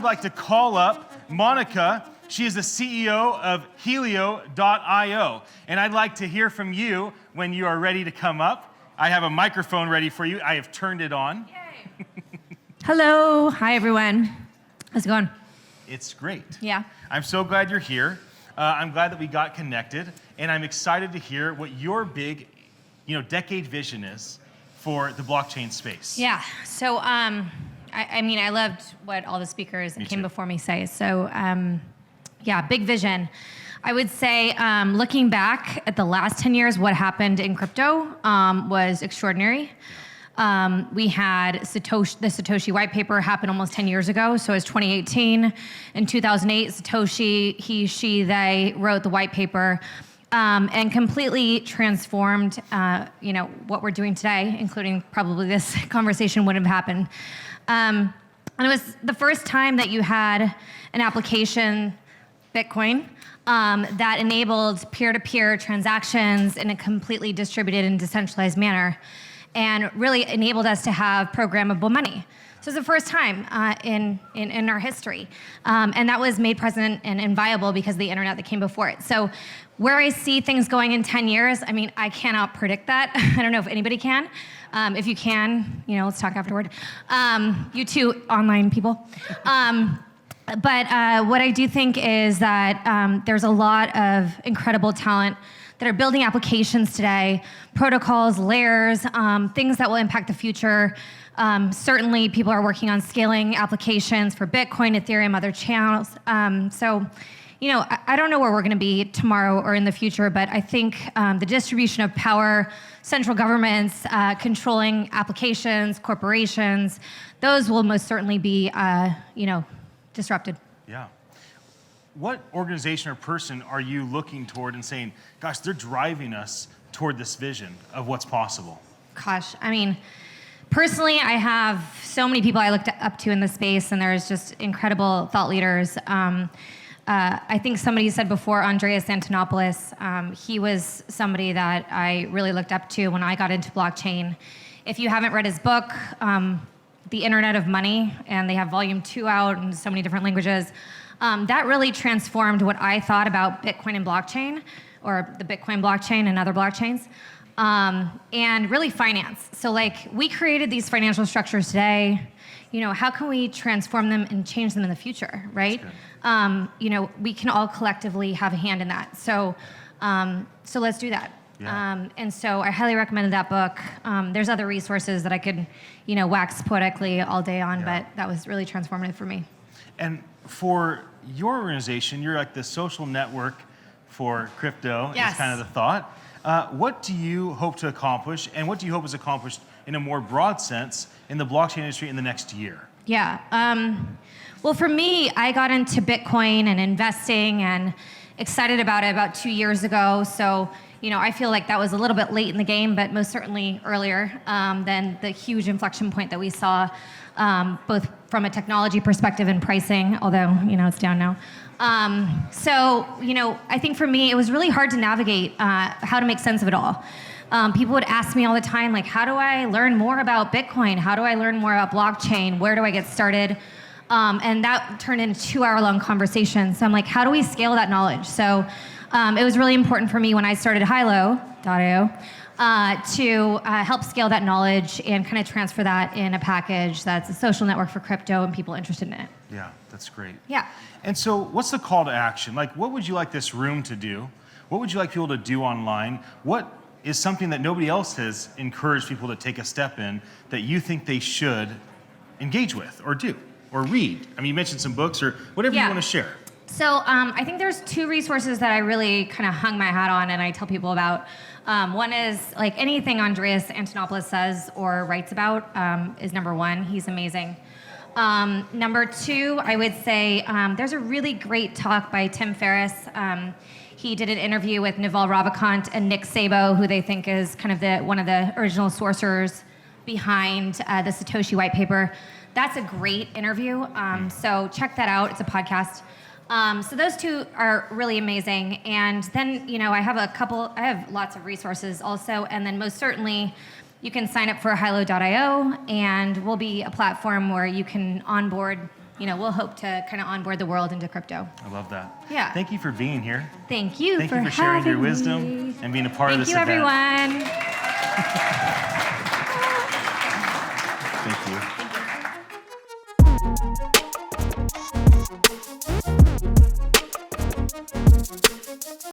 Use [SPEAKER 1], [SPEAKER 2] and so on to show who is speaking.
[SPEAKER 1] would like to call up Monica. She is the CEO of HighLowAudio. And I'd like to hear from you when you are ready to come up. I have a microphone ready for you. I have turned it on.
[SPEAKER 2] Yay. Hello. Hi, everyone. How's it going?
[SPEAKER 1] It's great.
[SPEAKER 2] Yeah.
[SPEAKER 1] I'm so glad you're here. I'm glad that we got connected. And I'm excited to hear what your big, decade vision is for the blockchain space.
[SPEAKER 2] Yeah. So, I loved what all the speakers that came before me say. So, big vision. I would say, looking back at the last 10 years, what happened in crypto was extraordinary. We had the Satoshi white paper happen almost 10 years ago. So it was 2018. In 2008, Satoshi, they wrote the white paper and completely transformed, what we're doing today, including probably this conversation wouldn't have happened. And it was the first time that you had an application, Bitcoin, that enabled peer-to-peer transactions in a completely distributed and decentralized manner, and really enabled us to have programmable money. So it's the first time in our history. And that was made present and viable because of the internet that came before it. So where I see things going in 10 years, I cannot predict that. I don't know if anybody can. If you can, let's talk afterward. You two online people. But what I do think is that there's a lot of incredible talent that are building applications today, protocols, layers, things that will impact the future. Certainly, people are working on scaling applications for Bitcoin, Ethereum, other channels. I don't know where we're going to be tomorrow or in the future, but I think the distribution of power, central governments controlling applications, corporations, those will most certainly be, disrupted.
[SPEAKER 1] Yeah. What organization or person are you looking toward and saying, gosh, they're driving us toward this vision of what's possible?
[SPEAKER 2] Gosh, personally, I have so many people I looked up to in the space, and there's just incredible thought leaders. I think somebody said before, Andreas Antonopoulos, he was somebody that I really looked up to when I got into blockchain. If you haven't read his book, The Internet of Money, and they have volume 2 out in so many different languages, that really transformed what I thought about Bitcoin and blockchain, or the Bitcoin blockchain and other blockchains, and really finance. So we created these financial structures today. How can we transform them and change them in the future, right? We can all collectively have a hand in that. So let's do that.
[SPEAKER 1] Yeah.
[SPEAKER 2] And so I highly recommended that book. There's other resources that I could, wax poetically all day on, but that was really transformative for me.
[SPEAKER 1] And for your organization, you're like the social network for crypto.
[SPEAKER 2] Yes.
[SPEAKER 1] Is kind of the thought. What do you hope to accomplish, and what do you hope is accomplished in a more broad sense in the blockchain industry in the next year?
[SPEAKER 2] Yeah. Well, for me, I got into Bitcoin and investing and excited about it about 2 years ago. So, I feel like that was a little bit late in the game, but most certainly earlier than the huge inflection point that we saw, both from a technology perspective and pricing, although, it's down now. I think for me, it was really hard to navigate how to make sense of it all. People would ask me all the time, how do I learn more about Bitcoin? How do I learn more about blockchain? Where do I get started? And that turned into 2-hour-long conversations. So I'm like, how do we scale that knowledge? So it was really important for me when I started HighLowAudio to help scale that knowledge and kind of transfer that in a package that's a social network for crypto and people interested in it.
[SPEAKER 1] Yeah, that's great.
[SPEAKER 2] Yeah.
[SPEAKER 1] And so what's the call to action? What would you like this room to do? What would you like people to do online? What is something that nobody else has encouraged people to take a step in that you think they should engage with or do or read? You mentioned some books or whatever you want to share.
[SPEAKER 2] So I think there's 2 resources that I really kind of hung my hat on and I tell people about. One is anything Andreas Antonopoulos says or writes about is number 1. He's amazing. Number 2, I would say there's a really great talk by Tim Ferriss. He did an interview with Naval Ravikant and Nick Szabo, who they think is kind of one of the original sorcerers behind the Satoshi white paper. That's a great interview. So check that out. It's a podcast. So those 2 are really amazing. And then, I have lots of resources also. And then most certainly, you can sign up for HighLowAudio, and we'll be a platform where you can onboard, we'll hope to kind of onboard the world into crypto.
[SPEAKER 1] I love that.
[SPEAKER 2] Yeah.
[SPEAKER 1] Thank you for being here.
[SPEAKER 2] Thank you
[SPEAKER 1] Thank you for sharing your wisdom
[SPEAKER 2] me.
[SPEAKER 1] and being a part of this event.
[SPEAKER 2] Thank you, everyone.
[SPEAKER 1] Thank you.